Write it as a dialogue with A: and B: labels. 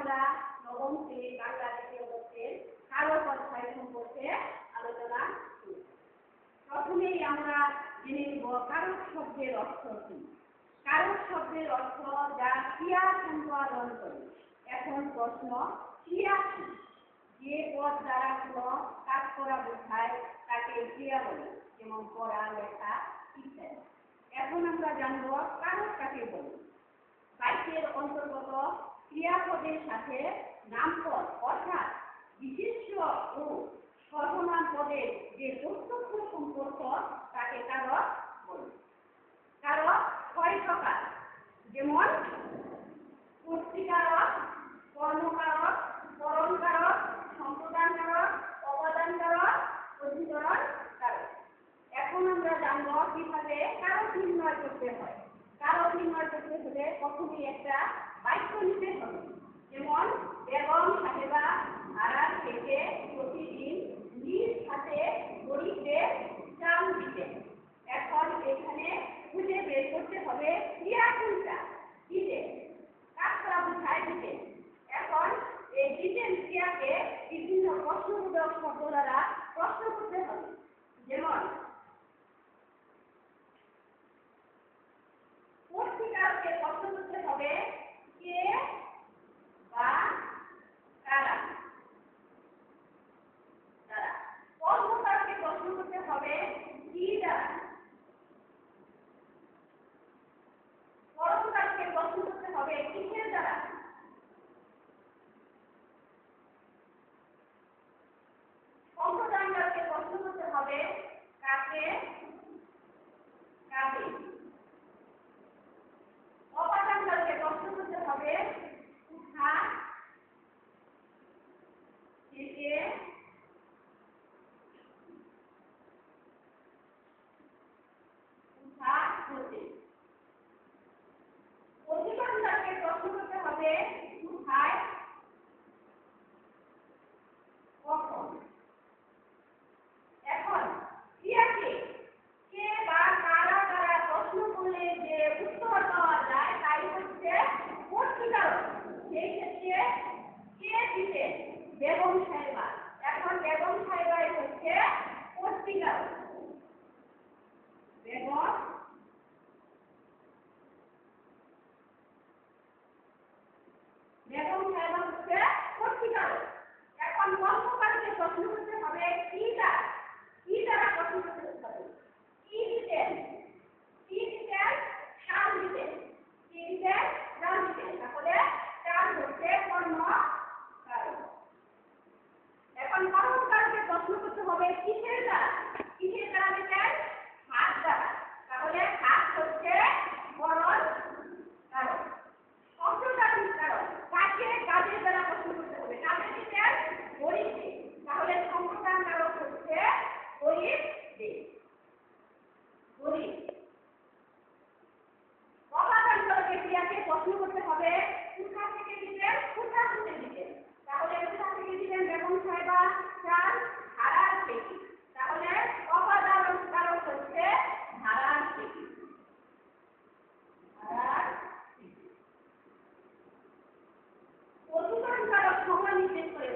A: আমরা নবম শ্রেণীর বাংলা দ্বিতীয় পত্রের কারক অধ্যায় সম্পর্কে আলোচনা করি। প্রথমেই আমরা জেনে নিব কারক শব্দের অর্থ কি। কারক শব্দের অর্থ যা ক্রিয়া সম্পাদন করে। এখন প্রশ্ন, ক্রিয়া কি? যে পদ দ্বারা কোনো কাজ করা বোঝায় তাকে ক্রিয়া বলে, যেমন পড়া, লেখা ইত্যাদি। এখন আমরা জানব কারক কাকে বলে। বাক্যের অন্তর্গত ক্রিয়াপদের সাথে নামপদ অর্থাৎ বিশেষ্য ও সর্বনাম পদের যে প্রত্যক্ষ সম্পর্ক তাকে কারক বলে। কারক ছয় প্রকার, যেমন কর্তৃকারক, কর্মকারক, করণকারক, সম্প্রদানকারক, অবদানকারক, অধিকরণ কারক। এখন আমরা জানব কিভাবে কারক নির্ণয় করতে হয়। কারক নির্ণয় করতে হলে প্রথমে একটা বাক্য নিতে হবে, যেমন বেগম সাহেবা ভাড়া থেকে প্রতিদিন নিজ হাতে গরিবকে চাল দিতেন। এখন এখানে খুঁজে বের করতে হবে ক্রিয়া কোনটা। দিতেন কাজ করা বোঝায় দিতেন। এখন এই দিতেন ক্রিয়াকে বিভিন্ন প্রশ্নবোধক শব্দ দ্বারা প্রশ্ন করতে হবে, যেমন কর্তৃকারকে প্রশ্ন করতে হবে কে বা কারা। কর্মকারকে প্রশ্ন করতে হবে কি দ্বারা। করণকারকে প্রশ্ন করতে হবে কিসের দ্বারা। সম্প্রদানকারকে প্রশ্ন করতে হবে কাকে কাকে। অপাদানকারকে প্রশ্ন করতে হবে কোথা থেকে কোথা হতে। অধিকরণকারকে প্রশ্ন করতে হবে কোথায় কখন। এখন ক্রিয়াকে কে বা কারা কারা প্রশ্ন করলে যে উত্তর পাওয়া যায় তাই হচ্ছে কর্তৃকারক। সেই ক্ষেত্রে কে দিতেন বেগম সাহেবা। এখন বেগম সাহেবাই হচ্ছে কর্তৃকারক। বেগম সাহেবা হচ্ছে কর্তৃকারক। এখন কর্মকারকে প্রশ্ন করতে হবে কি দ্বারা। কি দ্বারা প্রশ্ন করতে হবে। কি দিতেন চাল দিতেন। কি দিতেন চাল দিতেন। তাহলে চাল হচ্ছে কর্মকারক। এখন করণকারকে প্রশ্ন করতে হবে কিসের দ্বারা। কিসের দ্বারা দিতেন হাত দ্বারা। তাহলে হাত হচ্ছে করণকারক। সম্প্রদানকারক কাকে কাজের দ্বারা প্রশ্ন করতে হবে। কাজে দিতেন গরিবকে। তাহলে সম্প্রদানকারক হচ্ছে গরিবকে। গরিব। অপাদানকারকে ক্রিয়াকে প্রশ্ন করতে হবে কোথা থেকে দিতেন কোথা হতে দিতেন। তাহলে কোথা থেকে দিতেন বেগম সাহেবা চাল ধারার থেকে। তাহলে অপাদানকারক হচ্ছে ধারার থেকে। অধিকরণকারক সময় নির্দেশ করে।